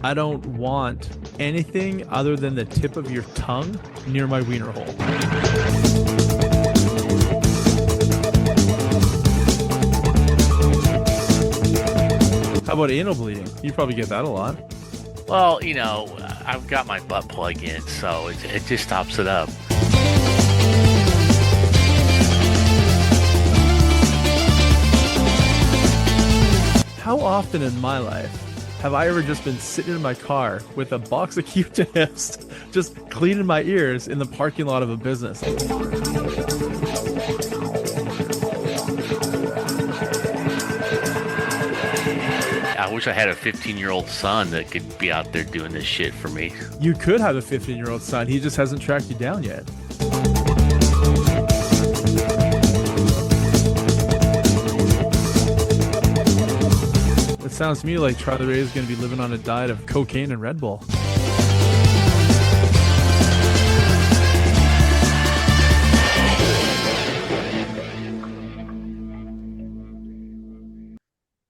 I don't want anything other than the tip of your tongue near my wiener hole. How about anal bleeding? You probably get that a lot. Well, I've got my butt plug in, so it just stops it up. How often in my life have I ever just been sitting in my car with a box of Q-tips, just cleaning my ears in the parking lot of a business? I wish I had a 15-year-old son that could be out there doing this shit for me. You could have a 15-year-old son. He just hasn't tracked you down yet. It sounds to me like Charlie Ray is going to be living on a diet of cocaine and Red Bull.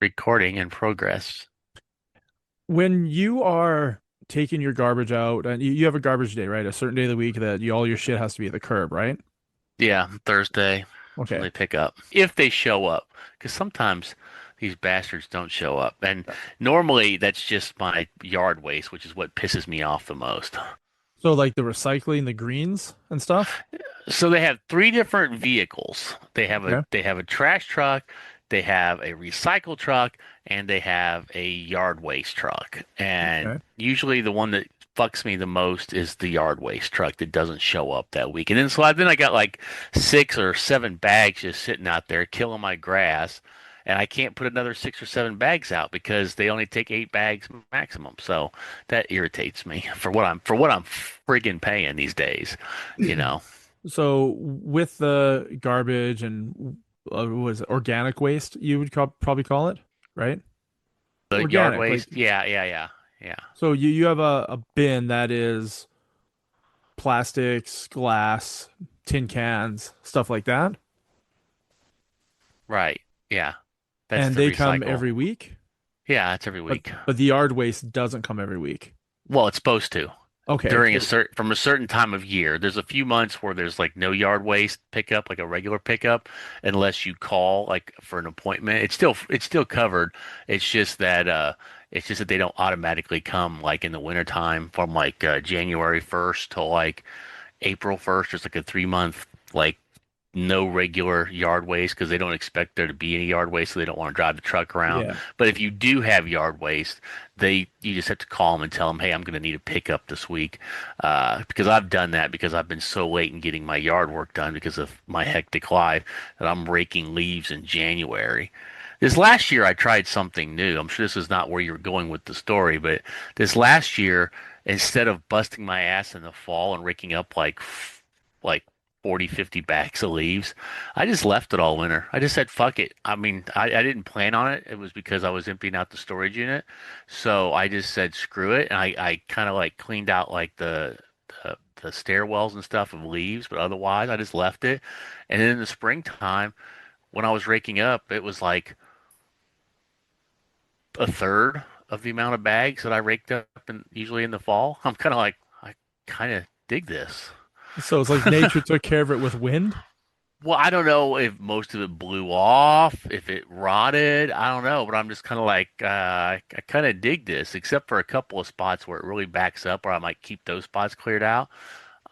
Recording in progress. When you are taking your garbage out, and you have a garbage day, right? A certain day of the week that all your shit has to be at the curb, right? Yeah, Thursday is when Okay. they pick up. If they show up, because sometimes these bastards don't show up. And normally that's just my yard waste, which is what pisses me off the most. So like the recycling, the greens and stuff. So they have three different vehicles. Okay. They have a trash truck, they have a recycle truck, and they have a yard waste truck. And Okay. usually the one that fucks me the most is the yard waste truck that doesn't show up that week. And then I got like 6 or 7 bags just sitting out there killing my grass. And I can't put another 6 or 7 bags out because they only take 8 bags maximum. So that irritates me for what I'm friggin' paying these days, you know. So with the garbage and was it organic waste, you would probably call it, right? The yard Organic, like waste, yeah, yeah, yeah, yeah. so you have a bin that is plastics, glass, tin cans, stuff like that, Right. Yeah. That's and the they come recycle. every week, Yeah, it's every but week. the yard waste doesn't come every week. Well, it's supposed to. Okay, During a so certain from a certain time of year. There's a few months where there's like no yard waste pickup, like a regular pickup, unless you call like for an appointment. It's still covered. It's just that they don't automatically come like in the wintertime from like January 1st till like April 1st. There's like a 3 month like no regular yard waste because they don't expect there to be any yard waste, so they don't want to drive the truck around. yeah. But if you do have yard waste, you just have to call them and tell them, hey, I'm going to need a pickup this week, because I've done that because I've been so late in getting my yard work done because of my hectic life that I'm raking leaves in January. This last year, I tried something new. I'm sure this is not where you're going with the story, but this last year, instead of busting my ass in the fall and raking up like 40, 50 bags of leaves. I just left it all winter. I just said, fuck it. I mean, I didn't plan on it. It was because I was emptying out the storage unit. So I just said, screw it. And I kind of like cleaned out like the stairwells and stuff of leaves, but otherwise I just left it. And then in the springtime, when I was raking up, it was like a third of the amount of bags that I raked up usually in the fall. I'm kind of like, I kind of dig this. So it's like nature took care of it with wind. Well, I don't know if most of it blew off, if it rotted. I don't know, but I'm just kind of like, I kind of dig this, except for a couple of spots where it really backs up, where I might keep those spots cleared out.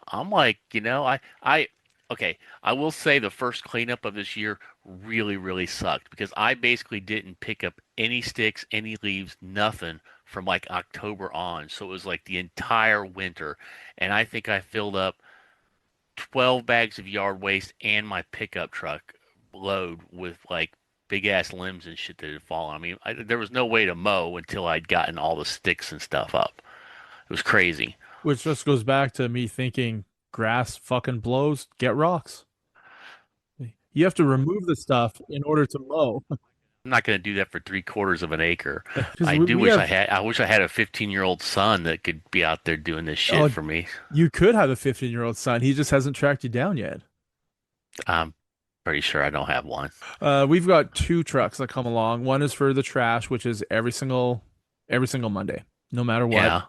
I'm like, okay, I will say the first cleanup of this year really, really sucked because I basically didn't pick up any sticks, any leaves, nothing from like October on. So it was like the entire winter, and I think I filled up 12 bags of yard waste and my pickup truck load with like big ass limbs and shit that had fallen. I mean, there was no way to mow until I'd gotten all the sticks and stuff up. It was crazy. Which just goes back to me thinking grass fucking blows, get rocks. You have to remove the stuff in order to mow. I'm not going to do that for 3/4 of an acre. Because we have, I wish I had a 15-year-old son that could be out there doing this shit oh, for me. you could have a 15-year-old son. He just hasn't tracked you down yet. I'm pretty sure I don't have one. We've got two trucks that come along. One is for the trash, which is every single Monday. no matter what. Yeah.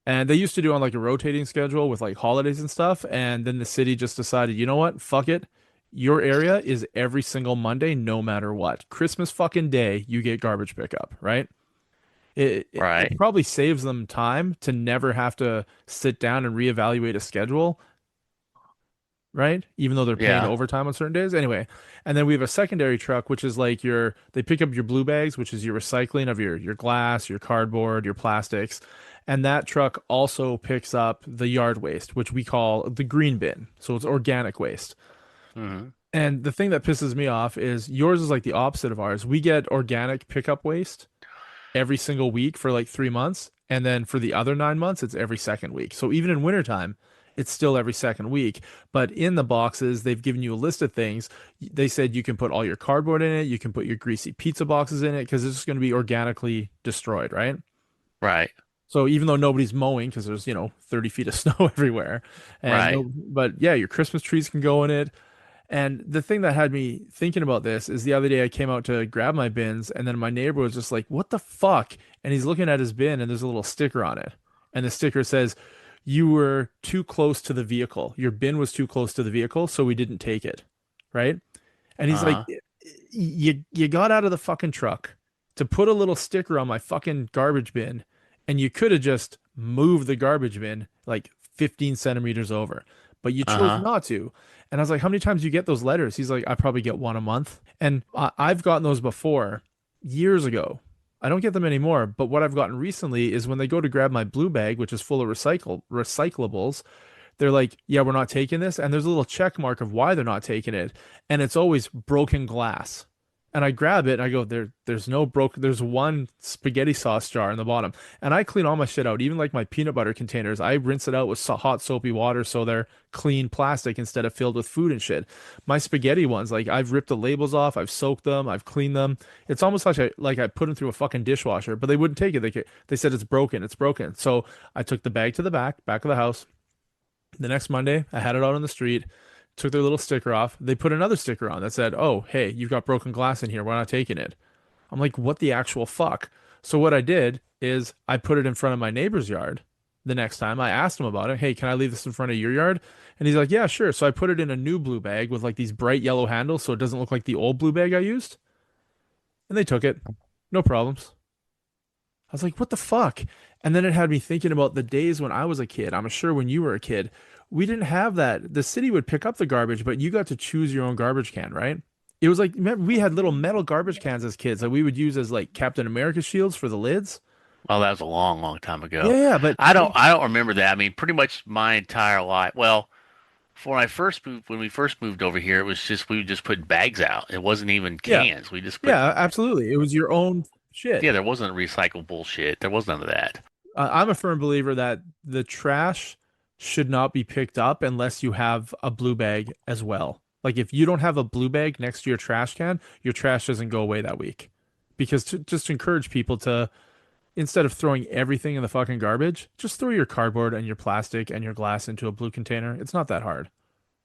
And they used to do on like a rotating schedule with like holidays and stuff. And then the city just decided, you know what? Fuck it. Your area is every single Monday, no matter what. Christmas fucking day, you get garbage pickup, right? It Right. probably saves them time to never have to sit down and reevaluate a schedule, right? Even though they're paying Yeah. overtime on certain days. Anyway, and then we have a secondary truck, which is like they pick up your blue bags, which is your recycling of your glass, your cardboard, your plastics. And that truck also picks up the yard waste, which we call the green bin. So it's organic waste. Hmm. And the thing that pisses me off is yours is like the opposite of ours. We get organic pickup waste every single week for like 3 months. And then for the other 9 months, it's every second week. So even in wintertime, it's still every second week. But in the boxes, they've given you a list of things. They said you can put all your cardboard in it, you can put your greasy pizza boxes in it because it's just going to be organically destroyed, right? Right. So even though nobody's mowing because there's, 30 feet of snow everywhere, and Right. no, but yeah, your Christmas trees can go in it. And the thing that had me thinking about this is the other day I came out to grab my bins, and then my neighbor was just like, "What the fuck?" And he's looking at his bin, and there's a little sticker on it. And the sticker says, "You were too close to the vehicle. Your bin was too close to the vehicle, so we didn't take it." Right? And he's like, Uh-huh. You got out of the fucking truck to put a little sticker on my fucking garbage bin, and you could have just moved the garbage bin like 15 centimeters over, but you chose Uh-huh. not to." And I was like, "How many times do you get those letters?" He's like, "I probably get one a month." And I've gotten those before years ago. I don't get them anymore, but what I've gotten recently is when they go to grab my blue bag, which is full of recyclables, they're like, "Yeah, we're not taking this." And there's a little check mark of why they're not taking it. And it's always broken glass. And I grab it and I go, there's no broken, there's one spaghetti sauce jar in the bottom. And I clean all my shit out, even like my peanut butter containers. I rinse it out with hot soapy water so they're clean plastic instead of filled with food and shit. My spaghetti ones, like I've ripped the labels off, I've soaked them, I've cleaned them. It's almost like I put them through a fucking dishwasher, but they wouldn't take it. They said it's broken, it's broken. So I took the bag to the back of the house. The next Monday, I had it out on the street, took their little sticker off. They put another sticker on that said, "Oh, hey, you've got broken glass in here. We're not taking it." I'm like, "What the actual fuck?" So what I did is I put it in front of my neighbor's yard. The next time I asked him about it, "Hey, can I leave this in front of your yard?" And he's like, "Yeah, sure." So I put it in a new blue bag with like these bright yellow handles so it doesn't look like the old blue bag I used. And they took it. No problems. I was like, "What the fuck?" And then it had me thinking about the days when I was a kid. I'm sure when you were a kid, we didn't have that. The city would pick up the garbage, but you got to choose your own garbage can, right? It was like, remember, we had little metal garbage cans as kids that we would use as like Captain America shields for the lids. Oh, that was a long, long time Yeah, ago. yeah, but I don't remember that. I mean, pretty much my entire life. Well, when we first moved over here, it was just we would just put bags out. It wasn't even yeah, cans. We just put yeah, absolutely. It was your own shit. yeah, there wasn't recycled bullshit. There was none of that. I'm a firm believer that the trash should not be picked up unless you have a blue bag as well. Like if you don't have a blue bag next to your trash doesn't go away that week. Because just to encourage people to, instead of throwing everything in the fucking garbage, just throw your cardboard and your plastic and your glass into a blue container. It's not that hard,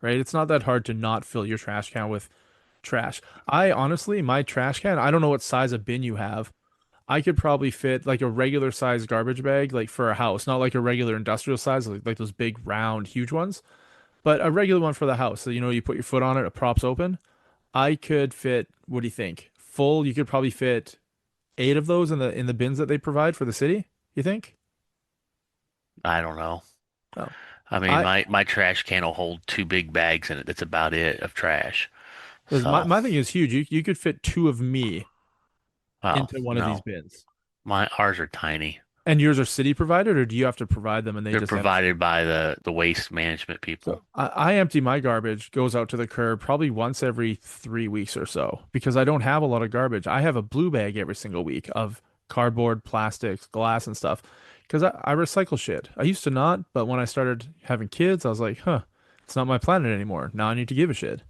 right? It's not that hard to not fill your trash can with trash. I honestly, my trash can, I don't know what size of bin you have. I could probably fit like a regular size garbage bag, like for a house, not like a regular industrial size, like those big round, huge ones, but a regular one for the house. So, you put your foot on it, it props open. I could fit, what do you think? Full, you could probably fit 8 of those in the bins that they provide for the city, you think? I don't know. Oh. I mean, I my trash can will hold two big bags in it. That's about it of trash. Because my, So, my thing is huge. You could fit 2 of me well, into one of these no, bins. my ours are tiny. And yours are city provided, or do you have to provide them and they They're just empty? provided by the waste management So people. I empty my garbage, goes out to the curb probably once every 3 weeks or so because I don't have a lot of garbage. I have a blue bag every single week of cardboard, plastics, glass, and stuff because I recycle shit. I used to not, but when I started having kids, I was like, huh, it's not my planet anymore. Now I need to give a shit.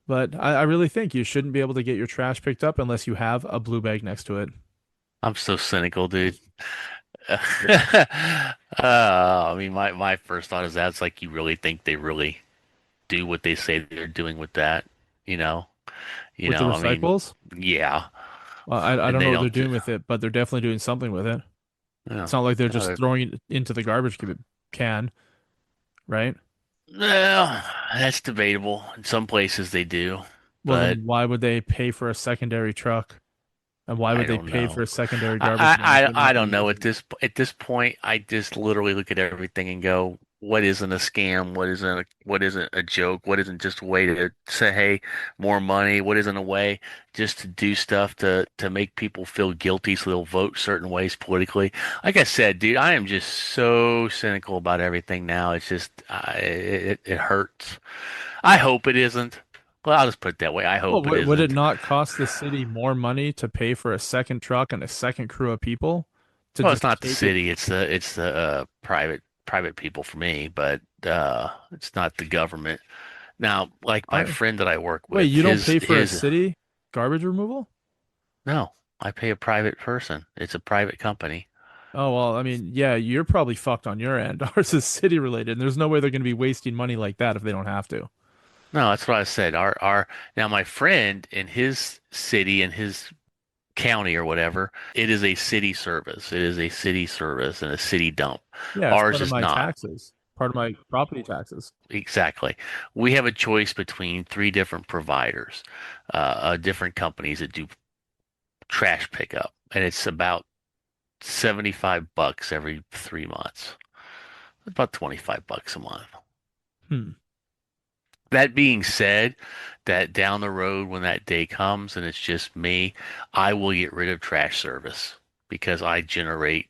But I really think you shouldn't be able to get your trash picked up unless you have a blue bag next to it. I'm so cynical, dude. I mean, my first thought is that's like you really think they really do what they say they're doing with that, you know? You With the know, I mean, recyclables, yeah. well, I And don't they know what they're don't. doing with it, but they're definitely doing something with it. Yeah. It's not like they're just Uh, throwing it into the garbage can, right? well, that's debatable. In some places they do, Well, but then why would they pay for a secondary truck? And why I would they don't pay for know. a secondary I, garbage man if they're I not going don't to know use it? at this point. I just literally look at everything and go, what isn't a scam? What isn't a joke? What isn't just a way to say, hey, more money? What isn't a way just to do stuff to make people feel guilty so they'll vote certain ways politically? Like I said, dude, I am just so cynical about everything now. It's just it hurts. I hope it isn't. Well, I'll just put it that way. I Well, hope it would it isn't. not cost the city more money to pay for a second truck and a second crew of people to Well, it's just not the take it? city. It's the private people for me, but it's not the government. Now, like my I friend that I work Wait, with, you don't pay for a his city garbage removal? no, I pay a private person. It's a private company. Oh, well, I mean, yeah, you're probably fucked on your end. Ours is city related, and there's no way they're going to be wasting money like that if they don't have to. No, that's what I said. Our now my friend in his city in his county or whatever, it is a city service. It is a city service and a city dump. Yeah, it's Ours part of is my not. taxes, part of my property taxes. Exactly. We have a choice between three different providers, different companies that do trash pickup, and it's about 75 bucks every 3 months. About 25 bucks a month. Hmm. That being said, that down the road when that day comes and it's just me, I will get rid of trash service because I generate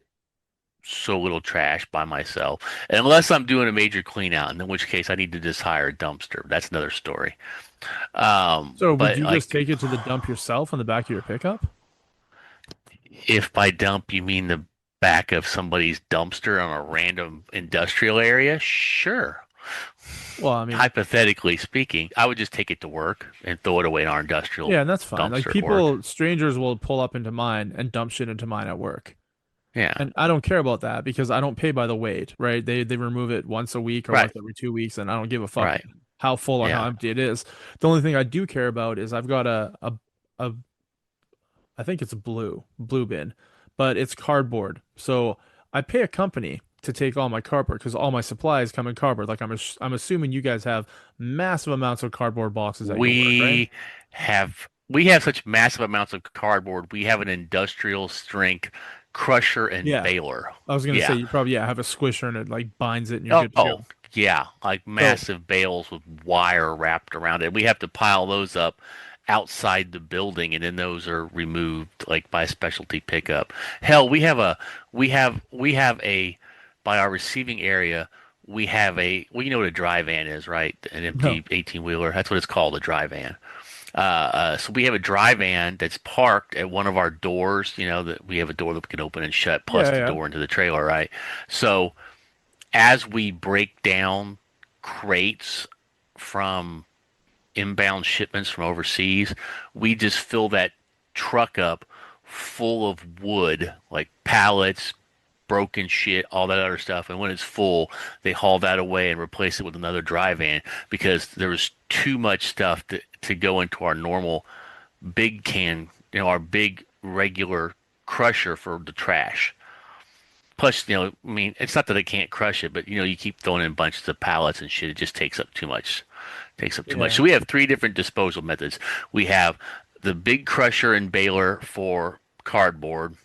so little trash by myself. Unless I'm doing a major clean out, and in which case I need to just hire a dumpster. That's another story. So would But you just like take it to the dump yourself on the back of your pickup? if by dump you mean the back of somebody's dumpster on a random industrial area, sure. Well, I mean, Hypothetically speaking, I would just take it to work and throw it away in our industrial yeah, and that's fine. Like dumpster at work. people, strangers will pull up into mine and dump shit into mine at work. Yeah. And I don't care about that because I don't pay by the weight, right? They remove it once a week or Right. once every 2 weeks, and I don't give a fuck Right. how full or how Yeah. empty it is. The only thing I do care about is I've got a I think it's a blue bin, but it's cardboard. So I pay a company to take all my cardboard because all my supplies come in cardboard. Like I'm assuming you guys have massive amounts of cardboard boxes at your work, right? We have such massive amounts of cardboard. We have an industrial strength crusher and Yeah. baler. I was gonna say Yeah. you probably have a squisher and it like binds it and you're good to Oh, go. yeah, like So massive bales with wire wrapped around it. We have to pile those up outside the building, and then those are removed like by specialty pickup. Hell, we have a by our receiving area. We have well, you know what a dry van is, right? An no. empty 18 wheeler. That's what it's called, a dry van. So we have a dry van that's parked at one of our doors. You know that we have a door that we can open and shut, plus Yeah, the yeah. door into the trailer, right? So as we break down crates from inbound shipments from overseas, we just fill that truck up full of wood, like pallets, broken shit, all that other stuff. And when it's full, they haul that away and replace it with another dry van because there was too much stuff to go into our normal big can, our big regular crusher for the trash. Plus, I mean, it's not that I can't crush it, but you keep throwing in bunches of pallets and shit. It just takes up too much. Takes up too much. Yeah. So we have three different disposal methods. We have the big crusher and baler for cardboard.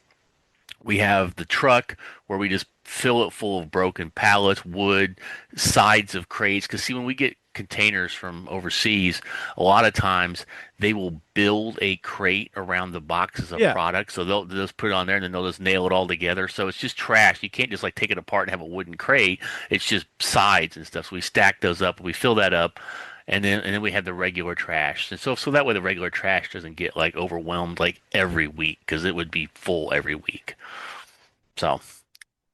We have the truck where we just fill it full of broken pallets, wood, sides of crates. Because see, when we get containers from overseas, a lot of times they will build a crate around the boxes of Yeah. products. So they'll just put it on there and then they'll just nail it all together. So it's just trash. You can't just like take it apart and have a wooden crate. It's just sides and stuff. So we stack those up, we fill that up, and then we have the regular trash. And so that way the regular trash doesn't get like overwhelmed like every week because it would be full every week. So,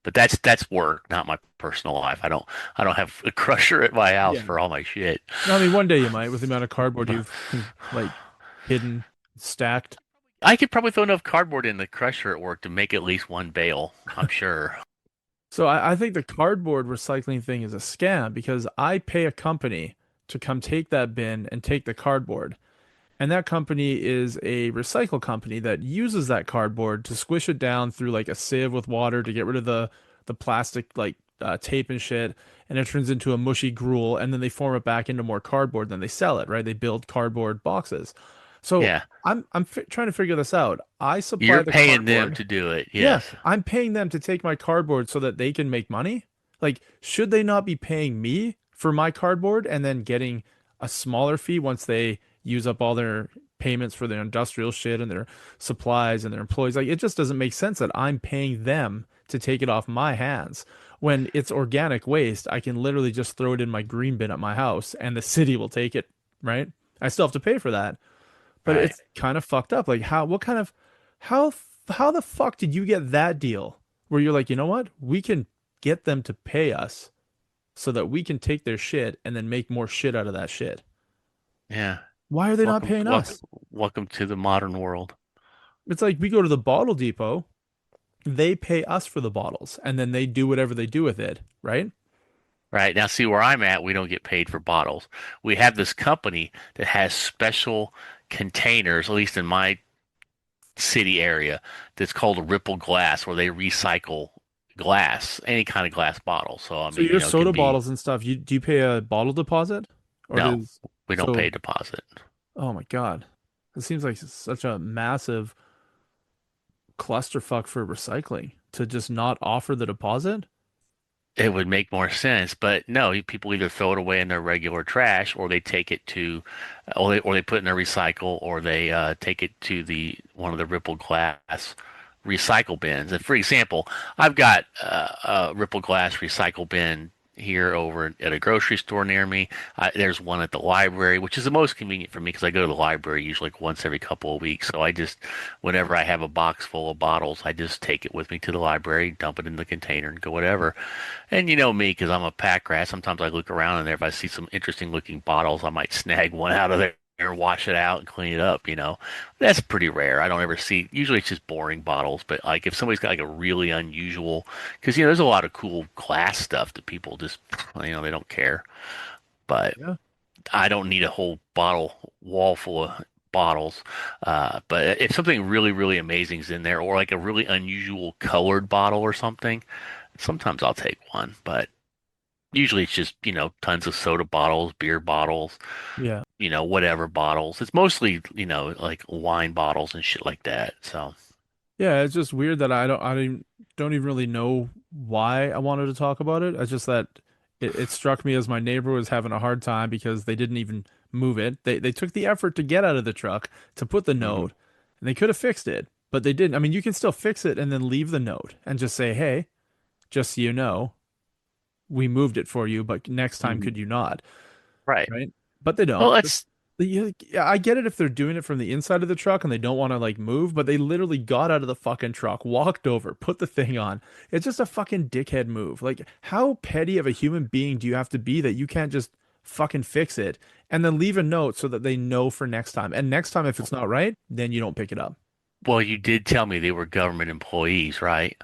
but that's work, not my personal life. I don't have a crusher at my house Yeah. for all my shit. No, I mean, one day you might with the amount of cardboard you've like hidden, stacked. I could probably throw enough cardboard in the crusher at work to make at least one bale, I'm sure. So I think the cardboard recycling thing is a scam because I pay a company to come take that bin and take the cardboard. And that company is a recycle company that uses that cardboard to squish it down through like a sieve with water to get rid of the plastic like tape and shit, and it turns into a mushy gruel, and then they form it back into more cardboard. Then they sell it, right? They build cardboard boxes. So Yeah. I'm trying to figure this out. I supply You're the paying them cardboard. to do it. Yeah, Yes. I'm paying them to take my cardboard so that they can make money. Like, should they not be paying me for my cardboard and then getting a smaller fee once they use up all their payments for their industrial shit and their supplies and their employees? Like, it just doesn't make sense that I'm paying them to take it off my hands. When it's organic waste, I can literally just throw it in my green bin at my house and the city will take it, right? I still have to pay for that, but Right. it's kind of fucked up. Like what kind of how how the fuck did you get that deal where you're like, you know what? We can get them to pay us so that we can take their shit and then make more shit out of that shit. Yeah. Why are they not Welcome, paying welcome, us? welcome to the modern world. It's like we go to the bottle depot, they pay us for the bottles, and then they do whatever they do with it, right? Right. Now, see where I'm at, we don't get paid for bottles. We have this company that has special containers, at least in my city area, that's called a Ripple Glass, where they recycle glass, any kind of glass bottle. So, I So mean, your it can soda be, bottles and stuff, you do you pay a bottle deposit? Or no, does we don't pay so a deposit. oh my God. It seems like such a massive clusterfuck for recycling to just not offer the deposit. It would make more sense, but no, people either throw it away in their regular trash, or they take it to, or they put it in their recycle, or they take it to the one of the Ripple Glass recycle bins. And for example, I've got a Ripple Glass recycle bin here over at a grocery store near me. There's one at the library, which is the most convenient for me because I go to the library usually like once every couple of weeks. So I just, whenever I have a box full of bottles, I just take it with me to the library, dump it in the container, and go whatever. And you know me, because I'm a pack rat. Sometimes I look around in there. If I see some interesting looking bottles, I might snag one out of there, wash it out, and clean it up. That's pretty rare. I don't ever see. Usually, it's just boring bottles. But like if somebody's got like a really unusual, because there's a lot of cool glass stuff that people just, they don't care. But Yeah. I don't need a whole bottle wall full of bottles. But if something really, really amazing is in there, or like a really unusual colored bottle or something, sometimes I'll take one. But usually it's just, tons of soda bottles, beer bottles, Yeah. whatever bottles. It's mostly, like wine bottles and shit like that. So, Yeah, it's just weird that I don't even really know why I wanted to talk about it. It's just that it struck me as my neighbor was having a hard time because they didn't even move it. They took the effort to get out of the truck to put the hmm note, and they could have fixed it, but they didn't. I mean, you can still fix it and then leave the note and just say, "Hey, just so you know, we moved it for you, but next time hmm could you not?" right. Right? But they Well, don't. Yeah, I get it if they're doing it from the inside of the truck and they don't want to like move, but they literally got out of the fucking truck, walked over, put the thing on. It's just a fucking dickhead move. Like, how petty of a human being do you have to be that you can't just fucking fix it and then leave a note so that they know for next time? And next time, if it's not right, then you don't pick it up. well, you did tell me they were government employees, right?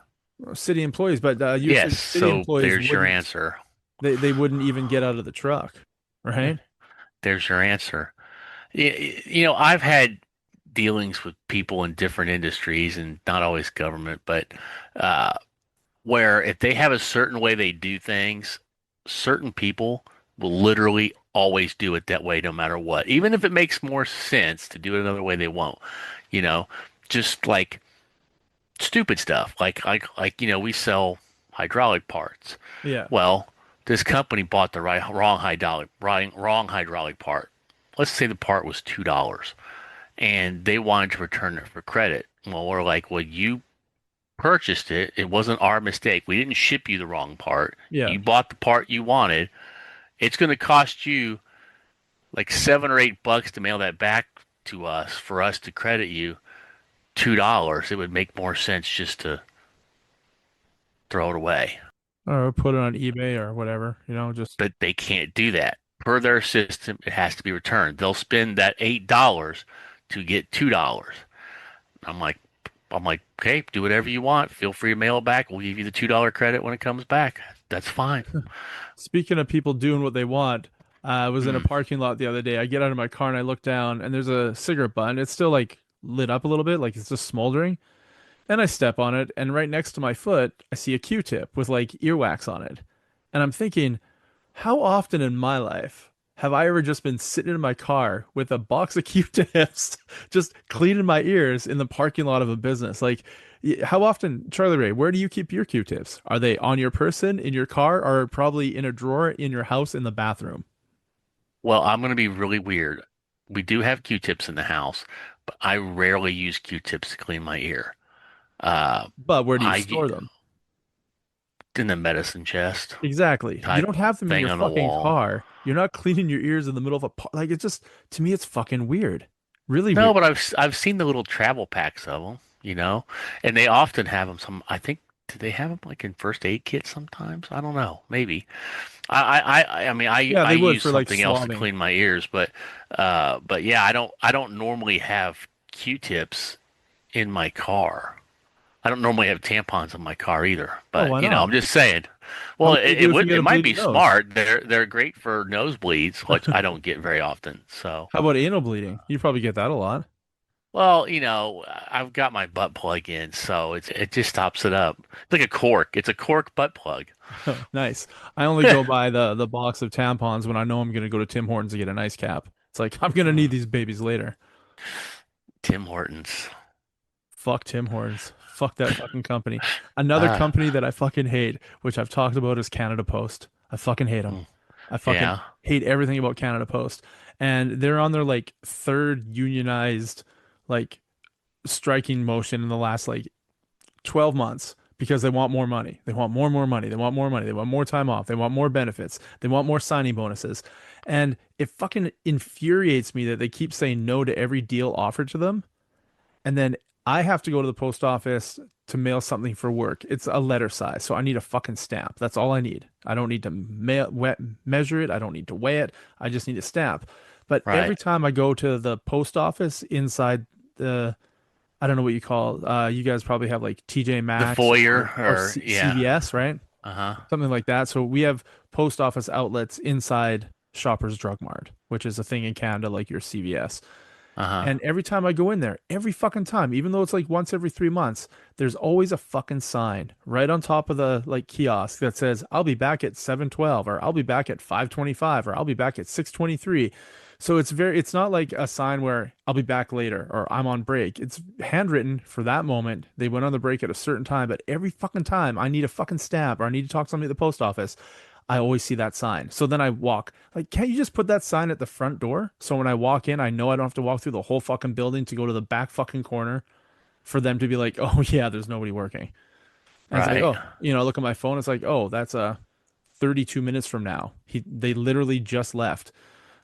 City employees, but Yes. usually city So employees there's your wouldn't, answer. they wouldn't even get out of the truck, Yeah, right? there's your answer. I've had dealings with people in different industries and not always government, but uh, where if they have a certain way they do things, certain people will literally always do it that way no matter what. Even if it makes more sense to do it another way, they won't. You know, just like stupid stuff. We sell hydraulic parts. Yeah. Well, this company bought the wrong hydraulic part. Let's say the part was $2 and they wanted to return it for credit. Well, we're like, well, you purchased it. It wasn't our mistake. We didn't ship you the wrong part. Yeah. You bought the part you wanted. It's going to cost you like $7 or $8 to mail that back to us for us to credit you $2. It would make more sense just to throw it away. Or put it on eBay or whatever, just But they can't do that. Per their system, it has to be returned. They'll spend that $8 to get $2. I'm like, I'm like, okay, do whatever you want. Feel free to mail it back. We'll give you the $2 credit when it comes back. That's fine. speaking of people doing what they want, I was in a Hmm. parking lot the other day. I get out of my car and I look down and there's a cigarette butt. It's still like lit up a little bit, like it's just smoldering. And I step on it, and right next to my foot, I see a Q-tip with like earwax on it. And I'm thinking, how often in my life have I ever just been sitting in my car with a box of Q-tips, just cleaning my ears in the parking lot of a business? Like, how often, Charlie Ray, where do you keep your Q-tips? Are they on your person, in your car, or probably in a drawer in your house in the bathroom? Well, I'm going to be really weird. We do have Q-tips in the house, but I rarely use Q-tips to clean my ear. Uh, But where do you I store them? in the medicine chest Exactly. You type don't have them in thing your on the fucking wall. car. You're not cleaning your ears in the middle of a like it's just to me it's fucking weird. Really No, weird. but I've seen the little travel packs of them, and they often have them. I think, do they have them like in first aid kits sometimes? I don't know, maybe. I mean, Yeah, I they would use for like something else to swabbing. clean my ears, but yeah, I don't normally have Q-tips in my car. I don't normally have tampons in my car either, Oh, but why not? I'm just saying. How Well, what do you do if you get it a might bleeding be nose? smart. They're great for nosebleeds, which I don't get very often. So, How about anal bleeding? You probably get that a lot. well, I've got my butt plug in, so it just stops it up. It's like a cork. It's a cork butt plug. Oh, nice. I only go by the box of tampons when I know I'm gonna go to Tim Hortons to get an ice cap. It's like I'm gonna need Hmm. these babies later. Tim Hortons. Fuck Tim Hortons. Fuck that fucking company. Another Ah, company that I fucking hate, which I've talked about, is Canada Post. I fucking hate them. mm, I fucking yeah. hate everything about Canada Post. And they're on their like third unionized like striking motion in the last like 12 months because they want more money. They want more money. They want more money. They want more time off. They want more benefits. They want more signing bonuses. And it fucking infuriates me that they keep saying no to every deal offered to them. And then I have to go to the post office to mail something for work. It's a letter size, so I need a fucking stamp. That's all I need. I don't need to measure it. I don't need to weigh it. I just need a stamp. But every Right. time I go to the post office inside the, I don't know what you call, you guys probably have like TJ The Maxx foyer, or or yeah. CVS, right? Uh-huh. Something like that. So we have post office outlets inside Shoppers Drug Mart, which is a thing in Canada like your CVS. Uh-huh. And every time I go in there, every fucking time, even though it's like once every 3 months, there's always a fucking sign right on top of the like kiosk that says, I'll be back at 7:12 or I'll be back at 5:25 or I'll be back at 6:23. So it's not like a sign where I'll be back later or I'm on break. It's handwritten for that moment. They went on the break at a certain time, but every fucking time I need a fucking stamp or I need to talk to somebody at the post office, I always see that sign. So then I walk. Like, can't you just put that sign at the front door? So when I walk in, I know I don't have to walk through the whole fucking building to go to the back fucking corner for them to be like, oh yeah, there's nobody working. And it's like, Right. oh, look at my phone. It's like, oh, that's 32 minutes from now. They literally just left.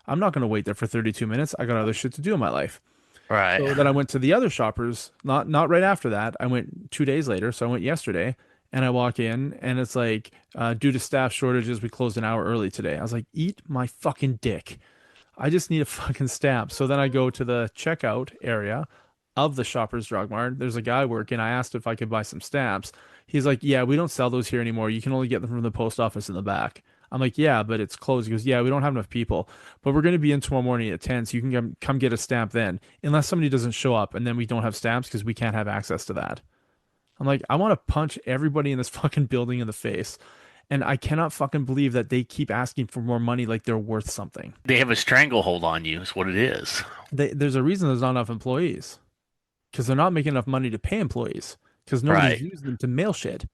I'm not gonna wait there for 32 minutes. I got other shit to do in my life. Right. So then I went to the other shoppers, not right after that. I went 2 days later, so I went yesterday, and I walk in, and it's like, due to staff shortages, we closed an hour early today. I was like, eat my fucking dick. I just need a fucking stamp. So then I go to the checkout area of the Shoppers Drug Mart. There's a guy working. I asked if I could buy some stamps. He's like, yeah, we don't sell those here anymore. You can only get them from the post office in the back. I'm like, yeah, but it's closed. He goes, yeah, we don't have enough people, but we're going to be in tomorrow morning at 10, so you can come get a stamp then, unless somebody doesn't show up, and then we don't have stamps because we can't have access to that. I'm like, I want to punch everybody in this fucking building in the face. And I cannot fucking believe that they keep asking for more money like they're worth something. They have a stranglehold on you, is what it is. There's a reason there's not enough employees because they're not making enough money to pay employees because nobody's Right. using them to mail shit.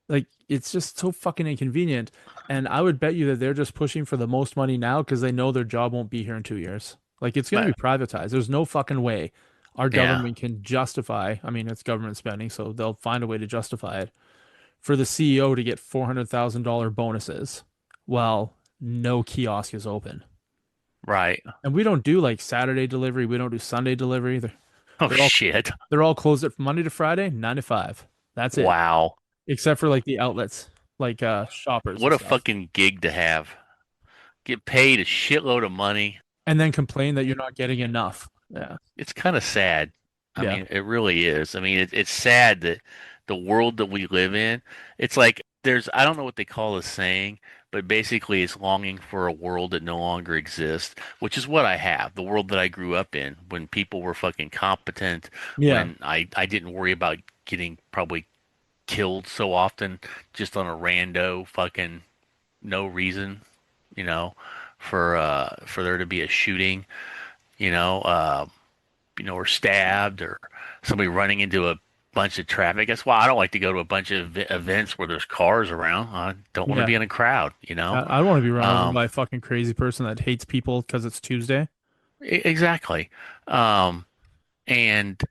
Like it's just so fucking inconvenient. And I would bet you that they're just pushing for the most money now because they know their job won't be here in 2 years. Like it's going to But be privatized. There's no fucking way our yeah. government can justify. I mean, it's government spending, so they'll find a way to justify it for the CEO to get $400,000 bonuses while no kiosk is open. Right. And we don't do like Saturday delivery. We don't do Sunday delivery. Oh They're all shit. they're all closed at Monday to Friday, 9 to 5. That's it. Wow. Except for like the outlets, like shoppers What and a stuff. fucking gig to have. Get paid a shitload of money. And then complain that you're not getting enough. Yeah. It's kind of sad. I Yeah. mean, it really is. I mean, it's sad that the world that we live in, it's like there's I don't know what they call this saying, but basically it's longing for a world that no longer exists, which is what I have, the world that I grew up in when people were fucking competent, Yeah. when I didn't worry about getting probably killed so often just on a rando fucking no reason, you know, for there to be a shooting, you know, uh or stabbed or somebody running into a bunch of traffic. That's why I don't like to go to a bunch of events where there's cars around. I don't want to Yeah. be in a crowd, you know? I don't want to be run over Um, by a fucking crazy person that hates people because it's Tuesday. exactly. Um, and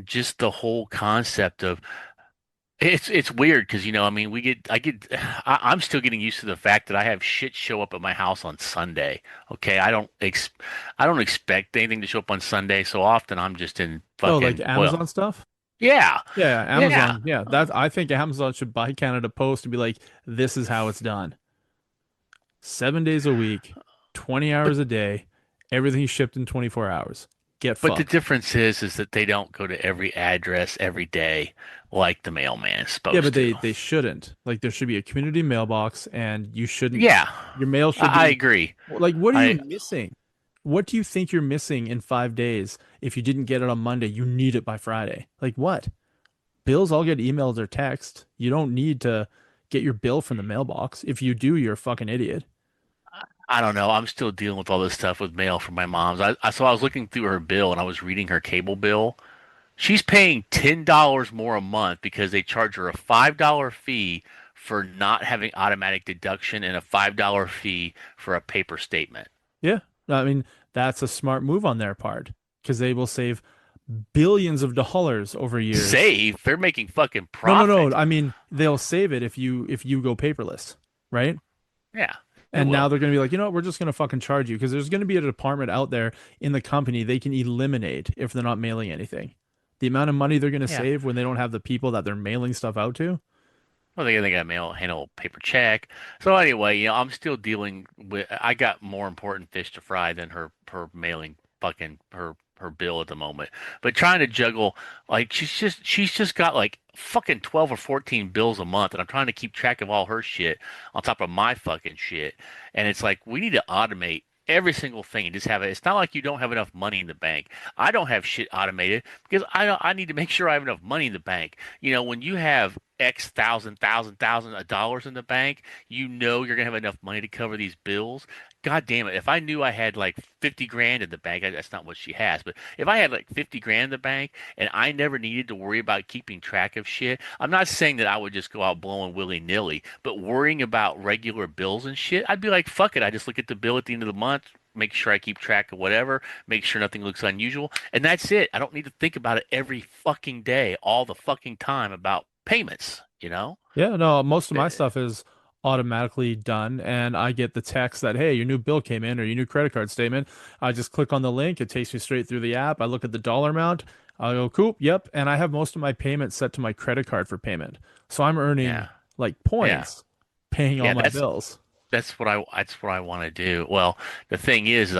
just the whole concept of it's weird because I mean I'm still getting used to the fact that I have shit show up at my house on Sunday. Okay, I don't expect anything to show up on Sunday, so often I'm just in Oh, like fucking Amazon stuff? yeah. Yeah, Yeah. Amazon. Yeah, that I think Amazon should buy Canada Post and be like, this is how it's done. 7 days a week, 20 But hours a day, everything shipped in 24 hours. Get the fucked. difference is that they don't go to every address every day like the mailman is Yeah, but supposed they to. they shouldn't. Like there should be a community mailbox and you shouldn't Yeah, your mail should I be agree. like what are you I missing? What do you think you're missing in 5 days if you didn't get it on Monday? You need it by Friday. Like what? Bills all get emailed or text. You don't need to get your bill from the mailbox. If you do, you're a fucking idiot. I don't know. I'm still dealing with all this stuff with mail from my mom's. So I was looking through her bill and I was reading her cable bill. She's paying $10 more a month because they charge her a $5 fee for not having automatic deduction and a $5 fee for a paper statement. Yeah. I mean, that's a smart move on their part because they will save billions of dollars over years. Save, they're making fucking No, no, no. profit. I mean, they'll save it if you go paperless, right? Yeah, they And now will. they're going to be like, you know what, we're just going to fucking charge you because there's going to be a department out there in the company they can eliminate if they're not mailing anything. The amount of money they're going to Yeah. save when they don't have the people that they're mailing stuff out to. Well, they got mail handle paper check. So anyway, I'm still dealing with. I got more important fish to fry than her mailing fucking her bill at the moment. But trying to juggle like she's just got like fucking 12 or 14 bills a month, and I'm trying to keep track of all her shit on top of my fucking shit. And it's like we need to automate every single thing and just have it. It's not like you don't have enough money in the bank. I don't have shit automated because I need to make sure I have enough money in the bank. When you have X thousand of dollars in the bank, you're gonna have enough money to cover these bills. God damn it. If I knew I had like 50 grand in the bank, that's not what she has, but if I had like 50 grand in the bank and I never needed to worry about keeping track of shit, I'm not saying that I would just go out blowing willy-nilly, but worrying about regular bills and shit, I'd be like, fuck it. I just look at the bill at the end of the month, make sure I keep track of whatever, make sure nothing looks unusual, and that's it. I don't need to think about it every fucking day, all the fucking time about payments, you know? Yeah, no, most of Eh, my stuff is automatically done, and I get the text that, hey, your new bill came in or your new credit card statement. I just click on the link, it takes me straight through the app. I look at the dollar amount, I go, cool, yep, and I have most of my payments set to my credit card for payment. So I'm earning Yeah. like Yeah. points paying all Yeah, my bills. that's what I want to do. Well, the thing is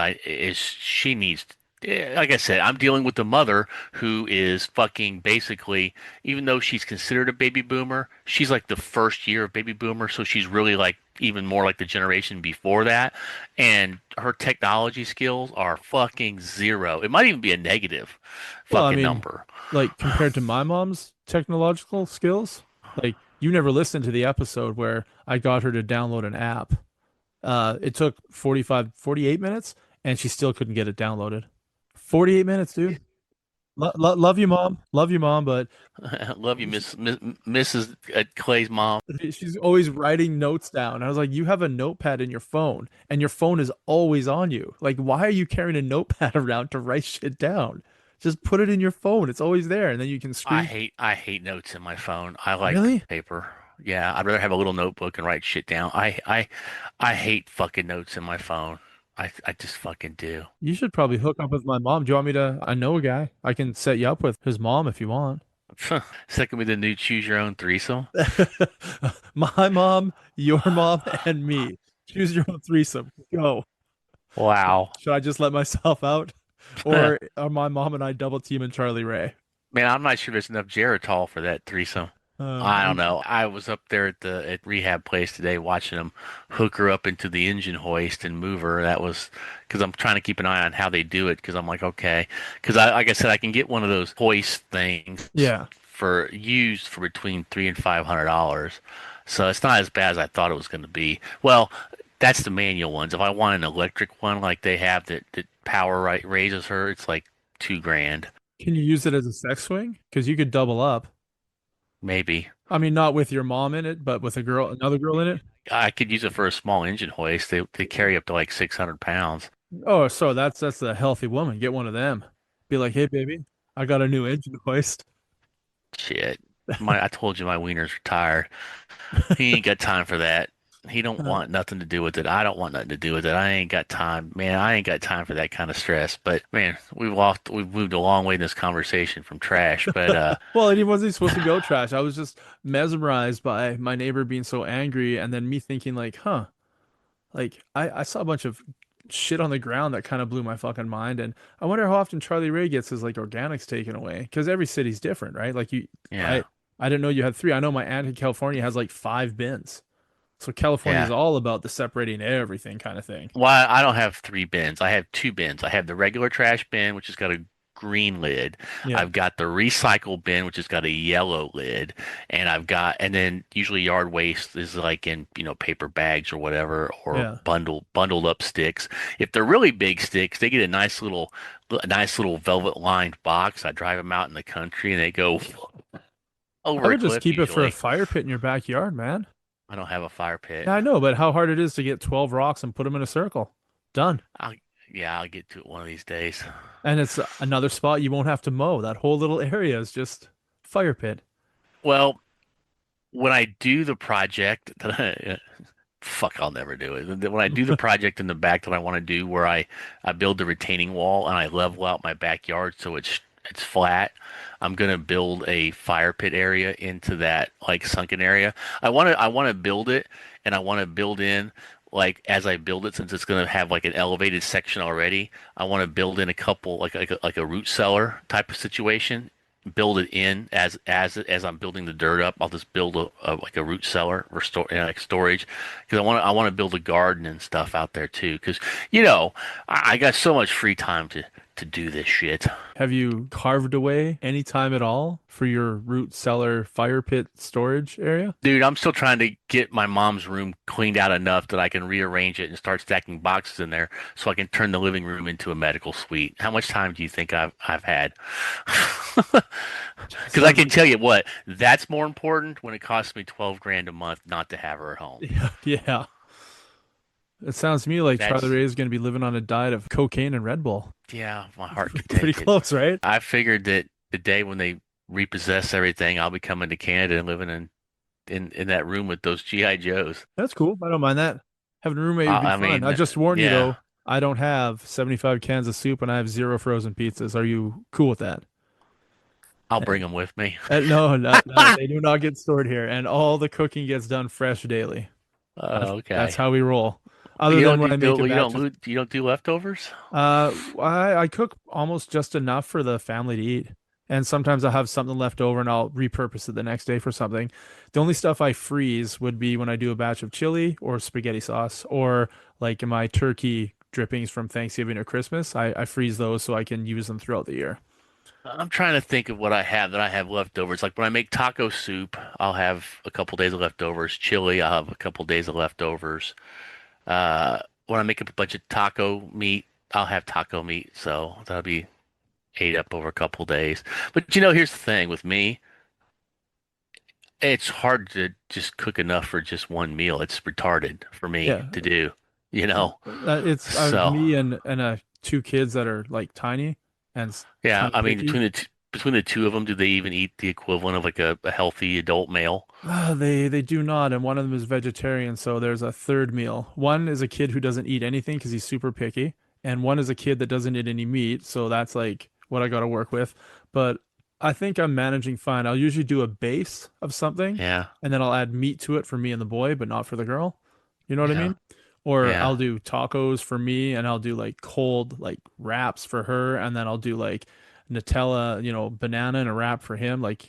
she needs like I said, I'm dealing with the mother who is fucking basically, even though she's considered a baby boomer, she's like the first year of baby boomer, so she's really like even more like the generation before that, and her technology skills are fucking zero. It might even be a negative Well, I fucking mean, number. like compared to my mom's technological skills, like you never listened to the episode where I got her to download an app. It took 48 minutes and she still couldn't get it downloaded. 48 minutes, dude. Love you, mom. Love you, mom, but Love you, she, Mrs. Clay's mom. she's always writing notes down. I was like, you have a notepad in your phone and your phone is always on you. Like, why are you carrying a notepad around to write shit down? Just put it in your phone. It's always there and then you can screen. I hate notes in my phone. I like Really? paper. Yeah, I'd rather have a little notebook and write shit down. I hate fucking notes in my phone. I just fucking do. You should probably hook up with my mom. Do you want me to? I know a guy. I can set you up with his mom if you want. Second with the new choose your own threesome. My mom, your mom, and me. Choose your own threesome. Go. Wow. Should I just let myself out? Or are my mom and I double team and Charlie Ray? Man, I'm not sure there's enough Geritol for that threesome. I don't I'm know. I was up there at the at rehab place today watching them hook her up into the engine hoist and move her. That was because I'm trying to keep an eye on how they do it because I'm like, okay, because like I said, I can get one of those hoist things yeah. for used for between $300 and $500. So it's not as bad as I thought it was going to be. Well, that's the manual ones. If I want an electric one like they have that power right raises her, it's like 2 grand Can you use it as a sex swing? Because you could double up. maybe. I mean, not with your mom in it, but with a girl, another girl in it. I could use it for a small engine hoist. They carry up to like 600 pounds. Oh, so that's a healthy woman. Get one of them. Be like, hey, baby, I got a new engine hoist. Shit. I told you my wiener's retired. He ain't got time for that. He don't Uh, want nothing to do with it. I don't want nothing to do with it. I ain't got time, man. I ain't got time for that kind of stress. But man, we've moved a long way in this conversation from trash. But well, and he wasn't supposed to go trash. I was just mesmerized by my neighbor being so angry, and then me thinking like, huh, like I saw a bunch of shit on the ground that kind of blew my fucking mind, and I wonder how often Charlie Ray gets his like organics taken away because every city's different, right? Like yeah, I, I didn't know you had three. I know my aunt in California has like 5 bins, so California is yeah. all about the separating everything kind of thing. Well, I don't have 3 bins. I have 2 bins. I have the regular trash bin, which has got a green lid. Yeah, I've got the recycle bin, which has got a yellow lid, and then usually yard waste is like in, paper bags or whatever, or yeah. bundled up sticks. If they're really big sticks, they get a nice little velvet lined box. I drive them out in the country and they go I over a would just cliff keep it for a usually. fire pit in your backyard, man. I don't have a fire pit. Yeah, I know, but how hard it is to get 12 rocks and put them in a circle. Done. I'll, yeah, I'll get to it one of these days. And it's another spot you won't have to mow. That whole little area is just fire pit. Well, when I do the project fuck, I'll never do it. When I do the project in the back that I want to do, where I build the retaining wall and I level out my backyard so it's flat, I'm gonna build a fire pit area into that like sunken area. I want to build it, and I want to build in like as I build it, since it's gonna have like an elevated section already. I want to build in a couple like a root cellar type of situation, build it in as I'm building the dirt up. I'll just build a like a root cellar or like storage, because I want to build a garden and stuff out there too. Because I got so much free time to do this shit. Have you carved away any time at all for your root cellar fire pit storage area? Dude, I'm still trying to get my mom's room cleaned out enough that I can rearrange it and start stacking boxes in there so I can turn the living room into a medical suite. How much time do you think I've had? Because I Sounds can like tell you what, that's more important when it costs me 12 grand a month not to have her at home. yeah, yeah. It sounds to me like Charlie That's, Ray is going to be living on a diet of cocaine and Red Bull. yeah, my heart could Pretty take it. close, right? I figured that the day when they repossess everything, I'll be coming to Canada and living in that room with those GI Joes. That's cool. I don't mind that. Having a roommate would be I fun. mean, I just warn you yeah, though, I don't have 75 cans of soup and I have zero frozen pizzas. Are you cool with that? I'll bring them with me. No, no, they do not get stored here, and all the cooking gets done fresh daily. That's Okay. how we roll. Other than when I make a batch of, You don't do leftovers? I cook almost just enough for the family to eat, and sometimes I'll have something left over and I'll repurpose it the next day for something. The only stuff I freeze would be when I do a batch of chili or spaghetti sauce, or like my turkey drippings from Thanksgiving or Christmas. I freeze those so I can use them throughout the year. I'm trying to think of what I have that I have leftovers. Like when I make taco soup, I'll have a couple days of leftovers. Chili, I'll have a couple days of leftovers. When I make a bunch of taco meat, I'll have taco meat. So that'll be ate up over a couple days. But here's the thing with me. It's hard to just cook enough for just one meal. It's retarded for me Yeah, to do, you know? it's So, me and two kids that are like tiny and yeah, kind of I mean, picky. between the two of them, do they even eat the equivalent of like a healthy adult male? They do not, and one of them is vegetarian, so there's a third meal. One is a kid who doesn't eat anything because he's super picky, and one is a kid that doesn't eat any meat, so that's like what I got to work with. But I think I'm managing fine. I'll usually do a base of something, Yeah, and then I'll add meat to it for me and the boy, but not for the girl. You know what I yeah, mean? Or yeah. I'll do tacos for me, and I'll do like cold like wraps for her, and then I'll do like Nutella, banana and a wrap for him. Like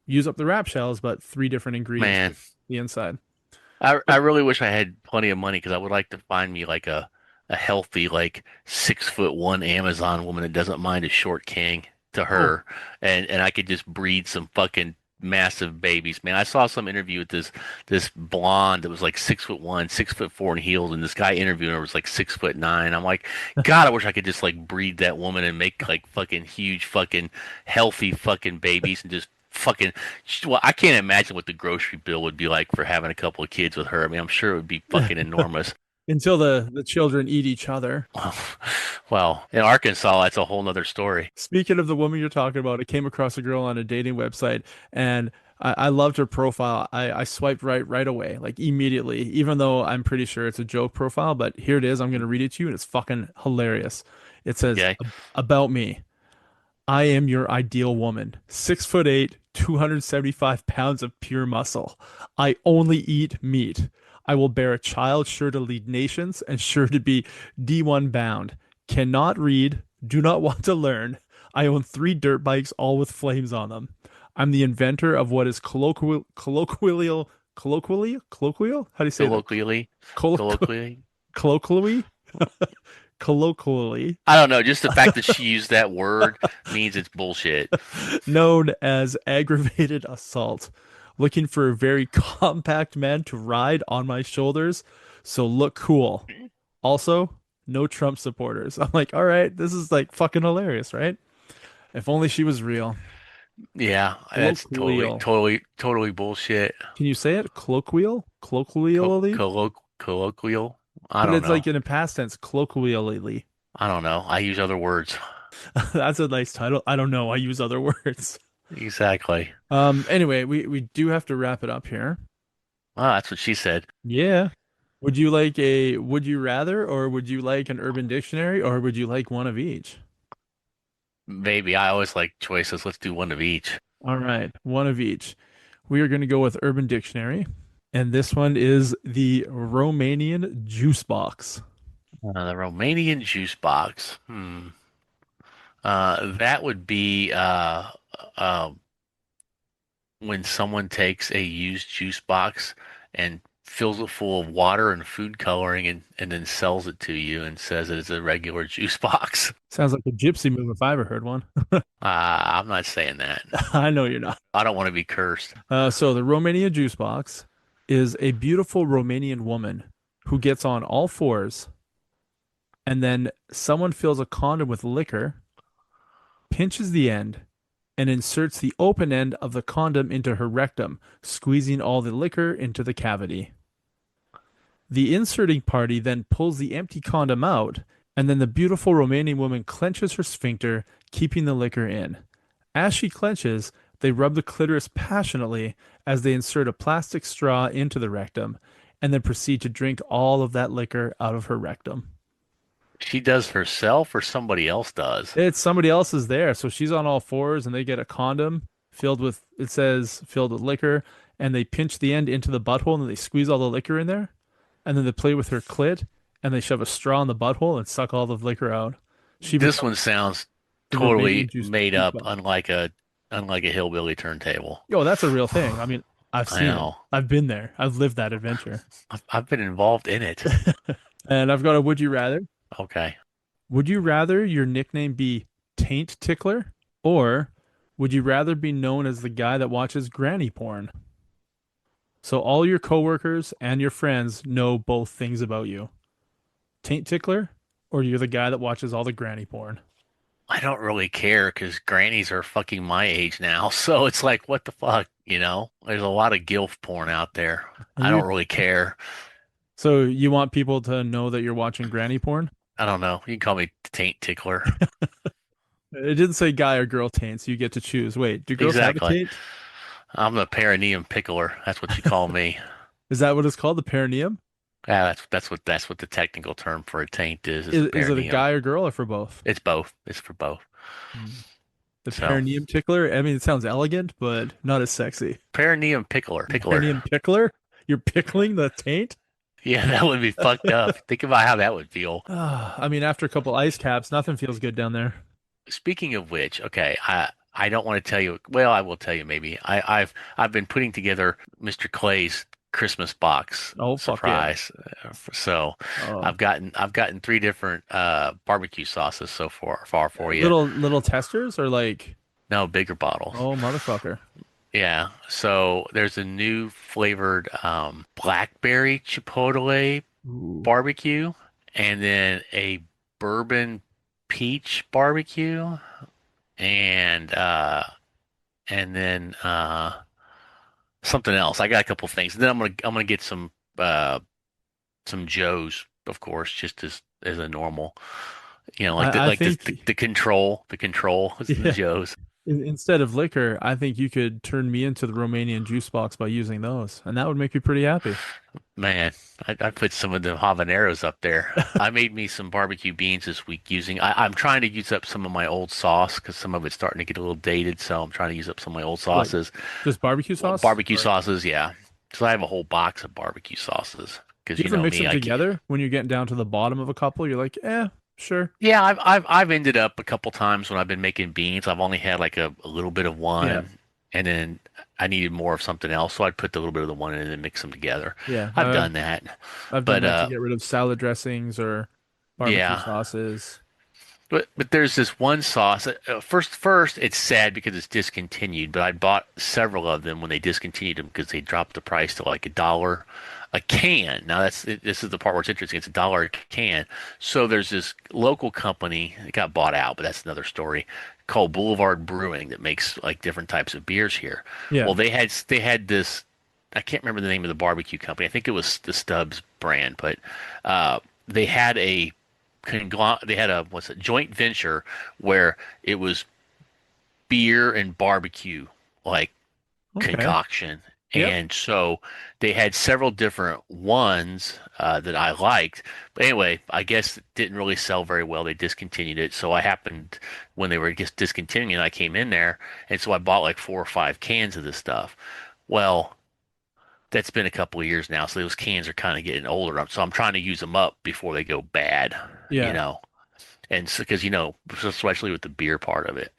use up the wrap shells, but three different ingredients for Man, the inside. I really wish I had plenty of money because I would like to find me like a healthy like 6'1" Amazon woman that doesn't mind a short king to Oh, her, and I could just breed some fucking massive babies. Man, I saw some interview with this blonde that was like 6'1", 6'4" in heels, and this guy interviewing her was like 6'9". I'm like, God, I wish I could just like breed that woman and make like fucking huge fucking healthy fucking babies and just fucking well, I can't imagine what the grocery bill would be like for having a couple of kids with her. I mean, I'm sure it would be fucking enormous. until the children eat each other. Well, well, in Arkansas, that's a whole nother story. Speaking of the woman you're talking about, I came across a girl on a dating website and I loved her profile. I swiped right away, like immediately, even though I'm pretty sure it's a joke profile, but here it is. I'm gonna read it to you and it's fucking hilarious. It says Okay. about me. I am your ideal woman. 6'8", 275 pounds of pure muscle. I only eat meat. I will bear a child sure to lead nations and sure to be D1 bound. Cannot read, do not want to learn. I own three dirt bikes, all with flames on them. I'm the inventor of what is colloquial? How do you say that? Colloquially, Colloqu- colloquially. colloquially? Colloquially I don't know. Just the fact that she used that word means it's bullshit. known as aggravated assault. Looking for a very compact man to ride on my shoulders, so look cool. Also, no Trump supporters. I'm like, all right, this is like fucking hilarious, right? If only she was real. Yeah, that's Colloquial. totally bullshit. Can you say it? Colloquial? Colloquially? Colloquial. I But don't it's like know. in a past tense, colloquially. I don't know. I use other words. That's a nice title. I don't know. I use other words. Exactly. Anyway, we do have to wrap it up here. Well, that's what she said. Yeah. Would you like a would you rather, or would you like an Urban Dictionary, or would you like one of each? Maybe I always like choices. Let's do one of each. All right, one of each. We are going to go with Urban Dictionary, and this one is the Romanian juice box. The Romanian juice box. That would be uh, when someone takes a used juice box and fills it full of water and food coloring and then sells it to you and says it is a regular juice box. Sounds like a gypsy move if I ever heard one. I'm not saying that. I know you're not. I don't want to be cursed. So the Romania juice box is a beautiful Romanian woman who gets on all fours, and then someone fills a condom with liquor, pinches the end, and inserts the open end of the condom into her rectum, squeezing all the liquor into the cavity. The inserting party then pulls the empty condom out, and then the beautiful Romanian woman clenches her sphincter, keeping the liquor in. As she clenches, they rub the clitoris passionately as they insert a plastic straw into the rectum, and then proceed to drink all of that liquor out of her rectum. She does herself or somebody else does. It's somebody else is there, so she's on all fours, and they get a condom filled with, it says, filled with liquor, and they pinch the end into the butthole, and then they squeeze all the liquor in there, and then they play with her clit, and they shove a straw in the butthole and suck all the liquor out. She This one becomes sounds the Romanian totally made juice up, box. unlike a hillbilly turntable. Yo, that's a real thing. I mean, I've I seen it. know. I've been there. I've lived that adventure. I've been involved in it. And I've got a would you rather. Okay. Would you rather your nickname be Taint Tickler, or would you rather be known as the guy that watches granny porn? So all your coworkers and your friends know both things about you. Taint Tickler, or you're the guy that watches all the granny porn. I don't really care because grannies are fucking my age now. So it's like, what the fuck, you know? There's a lot of gilf porn out there. And I you don't really care. so you want people to know that you're watching granny porn? I don't know. You can call me Taint Tickler. It didn't say guy or girl taint, so you get to choose. Wait, do girls have a Exactly. taint? I'm the perineum pickler. That's what you call me. Is that what it's called? The perineum? Yeah, that's what the technical term for a taint is the Is it a perineum. guy or girl or for both? It's both. It's for both. Hmm. The So perineum tickler. I mean, it sounds elegant, but not as sexy. perineum pickler. Perineum pickler? You're pickling the taint? Yeah, that would be fucked up. Think about how that would feel. I mean, after a couple ice caps, nothing feels good down there. Speaking of which, okay, I I don't want to tell you. Well, I will tell you maybe. I've been putting together Mr. Clay's Christmas box Oh, fuck yeah. surprise. So Oh, I've gotten three different barbecue sauces so far for you. little testers or like, No, bigger bottles. oh, motherfucker. Yeah. So there's a new flavored blackberry chipotle Ooh. barbecue, and then a bourbon peach barbecue, and something else. I got a couple things. And then I'm gonna get some Joes, of course, just as a normal, I think, the control is the yeah. Joes. Instead of liquor, I think you could turn me into the Romanian juice box by using those, and that would make me pretty happy. Man, I put some of the habaneros up there. I made me some barbecue beans this week using. I'm trying to use up some of my old sauce because some of it's starting to get a little dated. So I'm trying to use up some of my old Like sauces. just barbecue Well, sauce? barbecue Or sauces, yeah. So I have a whole box of barbecue sauces because do you you ever know mix me, them I can. together when you're getting down to the bottom of a couple? You're like, sure. Yeah, I've ended up a couple times when I've been making beans. I've only had like a little bit of Yeah. one, and then I needed more of something else, so I'd put the little bit of the one in and then mix them together. Yeah. I've done that, I've done but that to get rid of salad dressings or barbecue yeah. sauces. But there's this one sauce. First it's sad because it's discontinued. But I bought several of them when they discontinued them because they dropped the price to like $1 a can. Now this is the part where it's interesting. It's $1 a can. So there's this local company that got bought out, but that's another story. Called Boulevard Brewing that makes like different types of beers here. Yeah. Well, they had this. I can't remember the name of the barbecue company. I think it was the Stubbs brand, but they had they had a what's it joint venture where it was beer and barbecue like Okay. concoction. Yep. And so they had several different ones that I liked. But anyway, I guess it didn't really sell very well. They discontinued it. So I happened when they were just discontinuing, I came in there, and so I bought like 4 or 5 cans of this stuff. Well, that's been a couple of years now, so those cans are kind of getting older. So I'm trying to use them up before they go bad, you Yeah. know. And so, because especially with the beer part of it,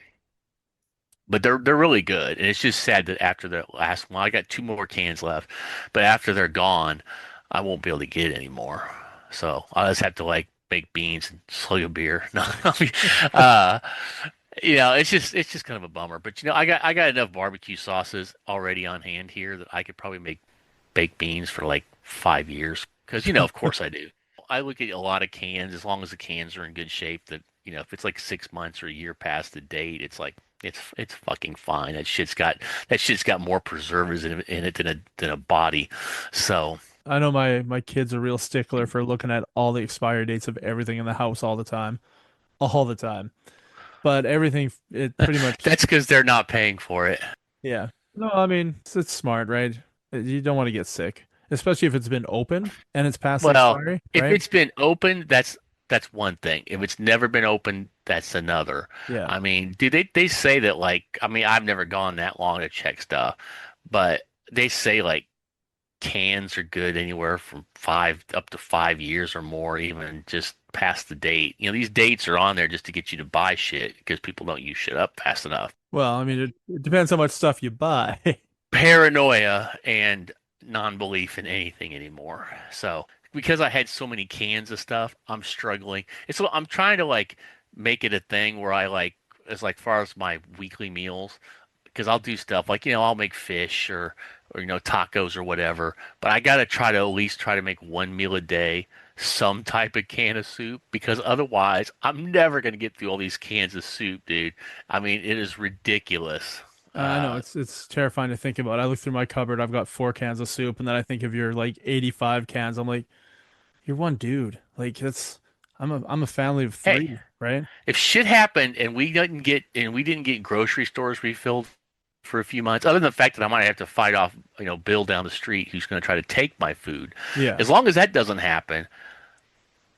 but they're really good. And it's just sad that after the last one, I got 2 more cans left, but after they're gone, I won't be able to get it anymore. So I'll just have to like make beans and slug a beer. No, I mean, uh, it's just kind of a bummer. But I got enough barbecue sauces already on hand here that I could probably make baked beans for like 5 years. Because of course I do. I look at a lot of cans as long as the cans are in good shape. That if it's like 6 months or a year past the date, it's like it's fucking fine. That shit's got more preservatives in it than a body. So I know my kid's a real stickler for looking at all the expiry dates of everything in the house all the time. All the time. But everything, it pretty much, that's because they're not paying for it. yeah. No, I mean, it's smart, right? You don't want to get sick, especially if it's been open and it's past the Well, expiry, if right? it's been open, that's one thing. If it's never been open, that's another. Yeah. I mean, do they say that like I mean, I've never gone that long to check stuff, but they say like cans are good anywhere from 5 up to 5 years or more, even just past the date. These dates are on there just to get you to buy shit because people don't use shit up fast enough. Well, I mean, it depends how much stuff you buy. Paranoia and non-belief in anything anymore. So because I had so many cans of stuff, I'm struggling. And so I'm trying to like make it a thing where I like as like far as my weekly meals, because I'll do stuff like I'll make fish or tacos or whatever, but I gotta try to at least try to make one meal a day some type of can of soup because otherwise I'm never gonna get through all these cans of soup, dude. I mean, it is ridiculous. I know it's terrifying to think about. I look through my cupboard, I've got 4 cans of soup, and then I think of your like 85 cans. I'm like, you're one dude. Like that's I'm a family of Hey, three, right? if shit happened and we didn't get grocery stores refilled for a few months, other than the fact that I might have to fight off, Bill down the street who's going to try to take my food. Yeah. As long as that doesn't happen,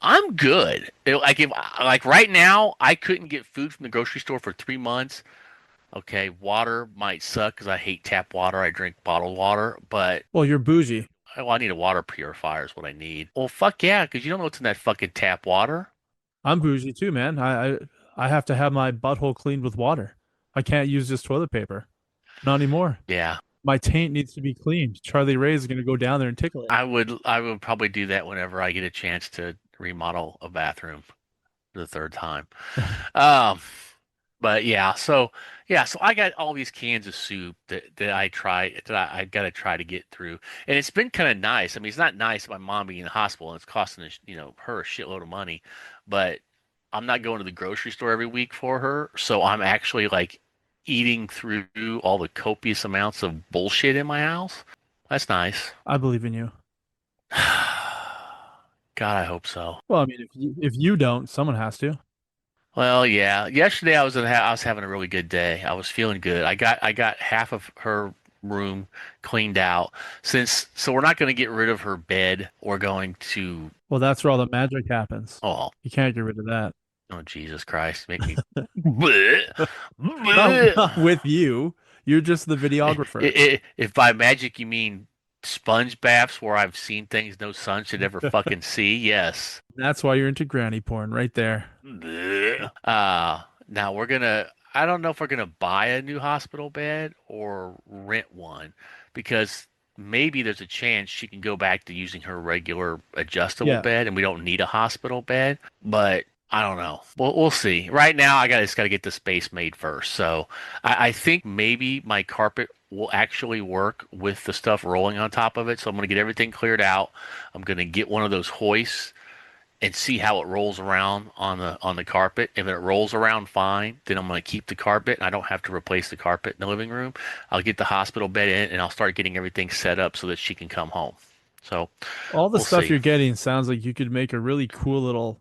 I'm good. Like if like right now, I couldn't get food from the grocery store for 3 months. Okay, water might suck because I hate tap water. I drink bottled water, but Well, you're bougie. I need a water purifier is what I need. Well, fuck yeah, because you don't know what's in that fucking tap water. I'm bougie too, man. I have to have my butthole cleaned with water. I can't use this toilet paper. Not anymore. Yeah. My taint needs to be cleaned. Charlie Ray is gonna go down there and tickle it. I would probably do that whenever I get a chance to remodel a bathroom for the third time. Um, but so I got all these cans of soup that I got to try to get through, and it's been kind of nice. I mean, it's not nice my mom being in the hospital and it's costing her a shitload of money, but I'm not going to the grocery store every week for her, so I'm actually like eating through all the copious amounts of bullshit in my house. That's nice. I believe in you. God, I hope so. Well, I mean, if you don't, someone has to. Well, yeah. Yesterday I was having a really good day. I was feeling good. I got half of her room cleaned out. So we're not going to get rid of her bed. We're going to Well, that's where all the magic happens. oh You can't get rid of that. oh Jesus Christ, make me bleh, Not, bleh. not with you. You're just the videographer. If by magic you mean sponge baths where I've seen things no son should ever fucking see, yes. That's why you're into granny porn right there. Bleh. Now I don't know if we're gonna buy a new hospital bed or rent one because maybe there's a chance she can go back to using her regular adjustable Yeah. bed and we don't need a hospital bed. But I don't know. We'll see. Right now, just got to get the space made first. So I think maybe my carpet will actually work with the stuff rolling on top of it. So I'm going to get everything cleared out. I'm going to get one of those hoists and see how it rolls around on the carpet. If it rolls around fine, then I'm going to keep the carpet and I don't have to replace the carpet in the living room. I'll get the hospital bed in and I'll start getting everything set up so that she can come home. So All the we'll stuff see. you're getting sounds like you could make a really cool little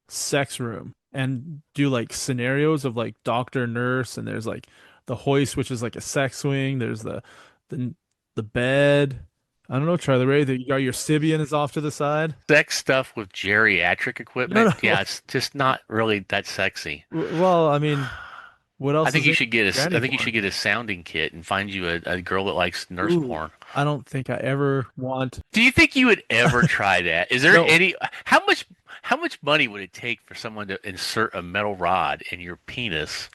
sex room and do like scenarios of like doctor, nurse, and there's like the hoist, which is like a sex swing. There's the the bed. I don't know, Charlie Ray, that you got your Sibian is off to the side. Sex stuff with geriatric No, equipment, no. yeah, it's just not really that sexy. Well, I mean, what else is in I granny think you should porn? get a sounding kit and find you a girl that likes nurse Ooh, porn. I don't think I ever want. Do you think you would ever try that? Is there No, any how much money would it take for someone to insert a metal rod in your penis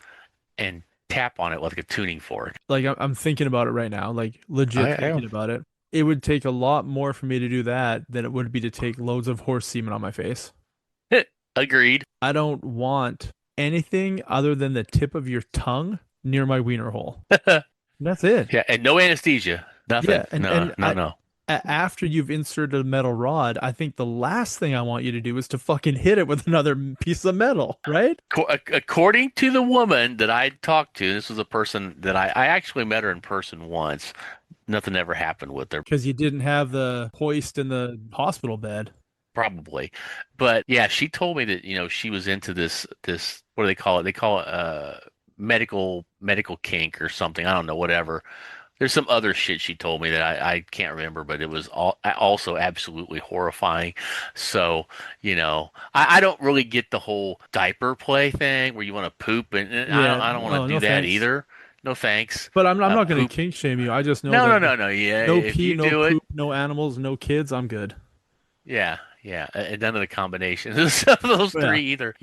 and tap on it like a tuning fork? like I'm thinking about it right now, like legit I thinking about it. It would take a lot more for me to do that than it would be to take loads of horse semen on my face. agreed. I don't want anything other than the tip of your tongue near my wiener hole. And that's it. Yeah, and no anesthesia. Nothing. Yeah, and No, and no, no. after you've inserted a metal rod, I think the last thing I want you to do is to fucking hit it with another piece of metal, right? According to the woman that I talked to, this was a person that I actually met her in person once. Nothing ever happened with her, Because you didn't have the hoist in the hospital bed. probably. But yeah, she told me that, she was into this what do they call it? They call it medical kink or something. I don't know, whatever. There's some other shit she told me that I can't remember, but it was also absolutely horrifying. So, I don't really get the whole diaper play thing where you want to poop, and Yeah, I don't want no, to do no that thanks. either. No thanks. But I'm not going to Poop. kink shame you. I just know No, that no, if no, no. Yeah, no if pee, you no do it, poop, no animals, no kids, I'm good. yeah, yeah. And none of the combinations of those Yeah. three either.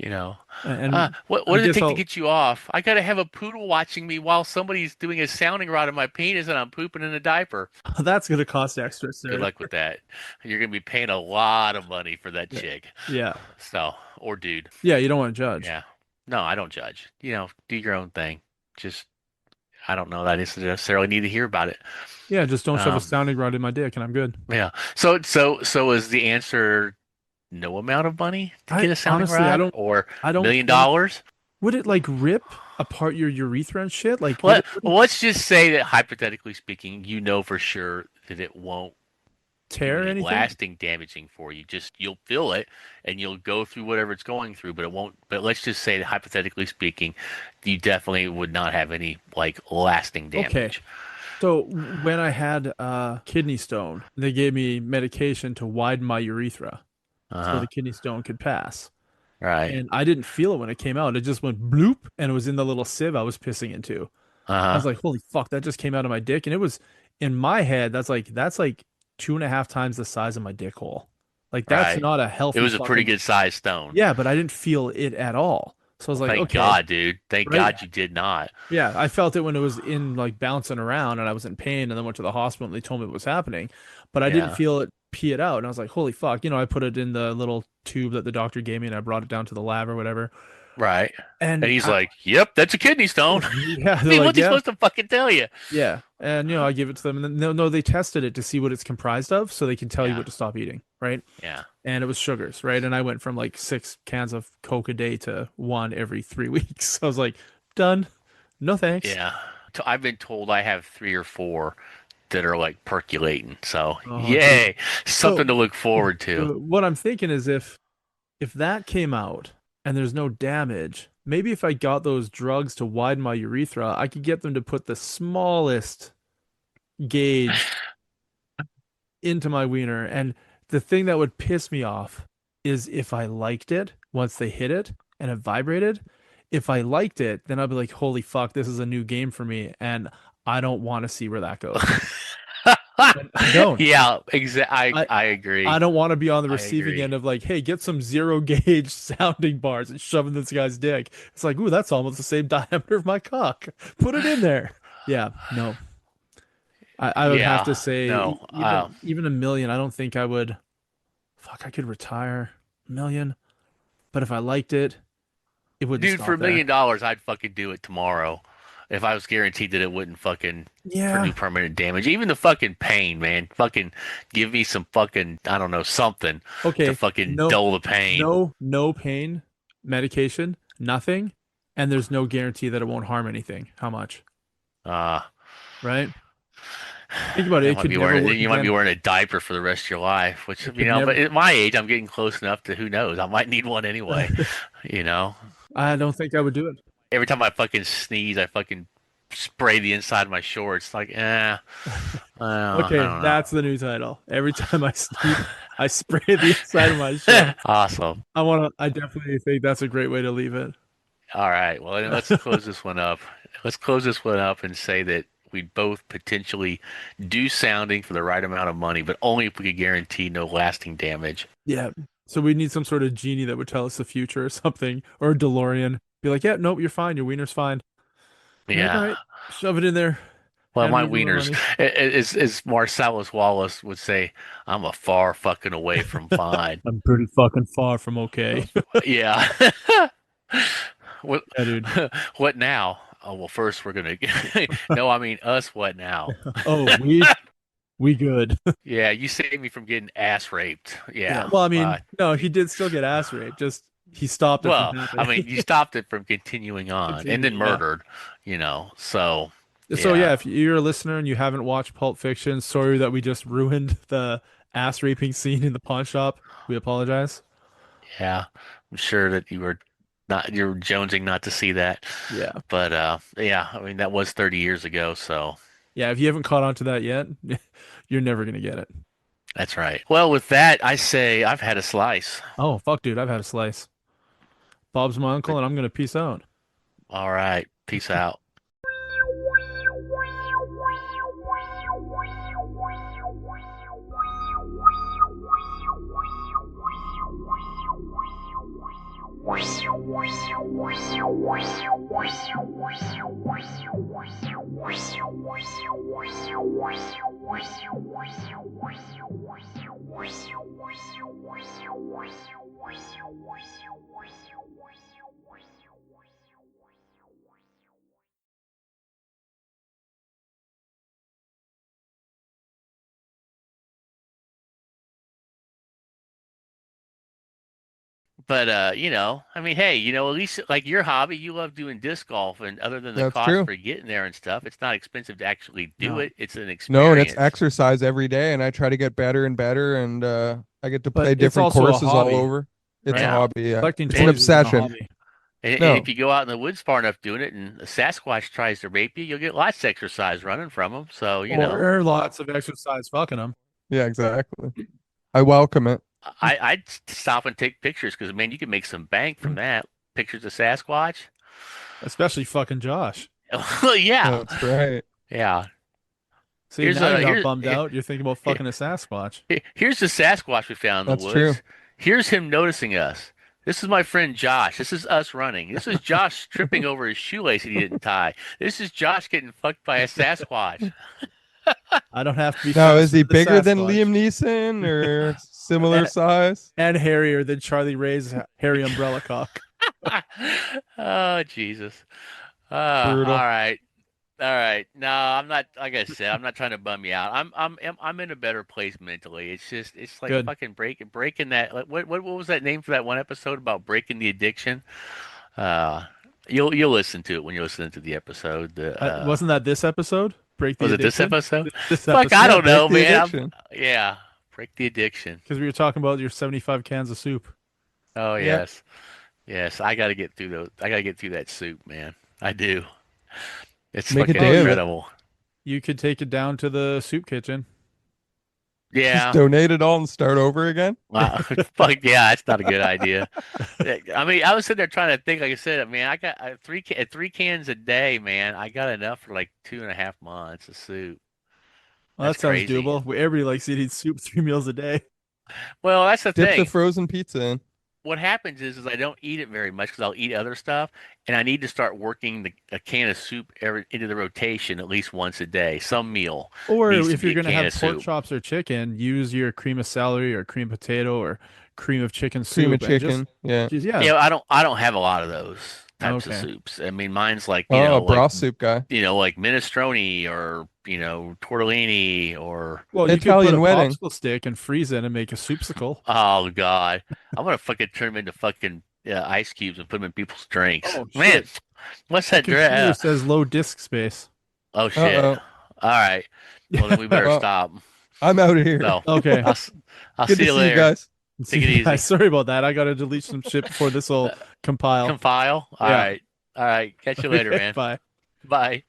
And What I does it guess take to I'll get you off? I gotta have a poodle watching me while somebody's doing a sounding rod in my penis and I'm pooping in a diaper. that's going to cost extra, Good sir. luck with that. You're gonna be paying a lot of money for that Yeah. chick. Yeah. So, or dude. Yeah, you don't want to judge. Yeah. No, I don't judge. Do your own thing. Just, I don't know that I necessarily need to hear about it. Yeah, just don't shove a Um, sounding rod in my dick and I'm good. yeah. So is the answer no amount of money to I get a sounding honestly, rod or I don't million think, dollars? would it like rip apart your urethra and shit? Like, would it Let's just say that hypothetically speaking, you know for sure that it won't do tear any anything? lasting damaging for you. Just you'll feel it and you'll go through whatever it's going through, but it won't. But let's just say that hypothetically speaking, you definitely would not have any like lasting Okay. damage. So when I had kidney stone, they gave me medication to widen my urethra so the Uh-huh. kidney stone could pass. Right. And I didn't feel it when it came out. It just went bloop and it was in the little sieve I was pissing into. I was Uh-huh. like, holy fuck, that just came out of my dick. And it was in my head, that's like 2.5 times the size of my dick hole. Like that's Right. not a It healthy was a pretty fucking good sized stone. yeah, but I didn't feel it at all. So I was Well, like, thank okay, God, dude. Thank right? God you did not. Yeah, I felt it when it was in like bouncing around and I was in pain and then went to the hospital and they told me what was happening. But I didn't Yeah. feel it pee it out. And I was like, holy fuck. I put it in the little tube that the doctor gave me and I brought it down to the lab or whatever. Right. And And he's like, "Yep, that's a kidney stone." yeah, I they're mean, like, what's he yeah, supposed to fucking tell you? yeah. And I give it to them and then no, they tested it to see what it's comprised of so they can tell you Yeah. what to stop eating, right? Yeah. And it was sugars, right? And I went from like 6 cans of Coke a day to one every 3 weeks. So I was like, done. No thanks. Yeah. So I've been told I have three or four that are like percolating. So, Oh, dude. yay, something So to look forward to. what I'm thinking is if that came out and there's no damage, maybe if I got those drugs to widen my urethra, I could get them to put the smallest gauge into my wiener. And the thing that would piss me off is if I liked it once they hit it and it vibrated. If I liked it, then I'd be like, holy fuck, this is a new game for me. And I don't want to see where that goes. And I don't. Yeah, exactly. I I I I agree. don't want to be on the I receiving agree. end of like, hey, get some zero gauge sounding bars and shove in this guy's dick. It's like, ooh, that's almost the same diameter of my cock. Put it in there. Yeah, no. I would have to Yeah. say No. even a million. I don't think I would. Fuck, I could retire a million, but if I liked it, it wouldn't Dude, for stop $1 there. million, I'd fucking do it tomorrow. If I was guaranteed that it wouldn't fucking Yeah. produce permanent damage. Even the fucking pain, man. Fucking give me some fucking, I don't know, something to Okay. fucking No, dull the pain. no pain, medication, nothing, and there's no guarantee that it won't harm anything. How much? Uh, Right? Think about it. I It might could be never wearing, work you might be again. wearing a diaper for the rest of your life, which, It could but never. at my age, I'm getting close enough to who knows. I might need one anyway, you know? I don't think I would do it. Every time I fucking sneeze, I fucking spray the inside of my shorts. Like, I Okay, don't know. that's the new title. Every time I sneeze, I spray the inside of my shorts. Awesome. I definitely think that's a great way to leave it. All right. Well, then let's close this one up. Let's close this one up and say that we'd both potentially do sounding for the right amount of money, but only if we could guarantee no lasting damage. Yeah. So we need some sort of genie that would tell us the future or something, or a DeLorean. Be like, yeah, nope, you're fine. Your wiener's fine. Be like, all Yeah. right, shove it in there. Well, Hand my me over my wieners, money. as Marcellus Wallace would say, I'm a far fucking away from fine. I'm pretty fucking far from okay. Yeah. What, Yeah, dude. what now? Oh, well, first we're gonna. No, I mean us. What now? Oh, we good. Yeah, you saved me from getting ass raped. Yeah. Yeah. Well, I mean, no, he did still get ass raped. Just he stopped it from Well, I happening. mean, you stopped it from continuing on and then Continuing, yeah. murdered, So, So yeah, yeah, if you're a listener and you haven't watched Pulp Fiction, sorry that we just ruined the ass raping scene in the pawn shop. We apologize. yeah. I'm sure that you're jonesing not to see that. Yeah. But, yeah, I mean, that was 30 years ago. So Yeah, if you haven't caught on to that yet, you're never gonna get it. that's right. Well, with that, I say I've had a slice. Oh, fuck, dude, I've had a slice. Bob's my uncle, and I'm gonna peace out. All right. Peace out. But I mean, hey, at least like your hobby, you love doing disc golf, and other than the That's cost true. for getting there and stuff, it's not expensive to actually do No, it. It's an No, and it's experience. exercise every day, and I try to get better and better, and I get to but play it's different also a courses all hobby, over. It's a right? Yeah. hobby, yeah. Collecting It's an And, toys isn't a obsession. hobby. and No, if you go out in the woods far enough doing it, and a Sasquatch tries to rape you, you'll get lots of exercise running from them. So, Or lots of exercise fucking them, yeah, exactly. I welcome it. I'd stop and take pictures because man, you can make some bank from that. Pictures of Sasquatch. especially fucking Josh. Well, yeah, That's right. yeah. See, Here's now a you're not here, bummed here out. You're thinking about fucking a Sasquatch. here's the Sasquatch we found in the That's true. woods. Here's him noticing us. This is my friend Josh. This is us running. This is Josh tripping over his shoelace that he didn't tie. This is Josh getting fucked by a Sasquatch. I don't have to be Now, is faster he than the bigger than Sasquatch. Liam Neeson or similar And, size? and hairier than Charlie Ray's hairy umbrella cock. Oh, Jesus. Brutal. All right. All right. No, I'm not, like I said, I'm not trying to bum you out. I'm in a better place mentally. It's just, it's like Good. fucking breaking that. Like, what was that name for that one episode about breaking the addiction? Uh, you'll listen to it when you're listening to the episode. Wasn't that this episode? Break the Was it this addiction? episode? This Fuck, I episode. Yeah, don't break know, the man. addiction. Yeah, break the addiction. Because we were talking about your 75 cans of soup. Oh Yeah. yes, yes. I got to get through those. I got to get through that soup, man. I do. It's Make a fucking day of it. incredible. You could take it down to the soup kitchen. Just Yeah. donate it all and start over again. Fuck yeah, that's not a good idea. I mean, I was sitting there trying to think. Like I said, I mean, I got three cans a day, man. I got enough for like 2.5 months of soup. Well, That's that sounds crazy. doable. Everybody likes eating soup 3 meals a day. Well, that's the Dip the thing. frozen pizza in. What happens is I don't eat it very much because I'll eat other stuff, and I need to start working a can of soup into the rotation at least once a day. Some meal Or needs to if be you're a going to can have of pork soup. chops or chicken, use your cream of celery or cream potato or cream of chicken Cream of soup. And chicken. Yeah. yeah. Yeah, I don't have a lot of those types of Okay. soups. I mean, mine's like, Oh, a like broth soup guy. like minestrone or, tortellini or Well, you could Italian put a wedding. popsicle stick and freeze it and make a soupsicle. oh God. I'm gonna fucking turn them into fucking ice cubes and put them in people's drinks. Oh, Man, shit. what's The that computer says low disk space. Oh shit. Uh-oh. All right. Well, then we better Well, stop. I'm out of here. So Okay. I'll Good see to you see later. you guys. Take it easy. Sorry about that. I got to delete some shit before this will compile. Compile. All Yeah. right. All right. Catch you later, Okay, man. bye. Bye.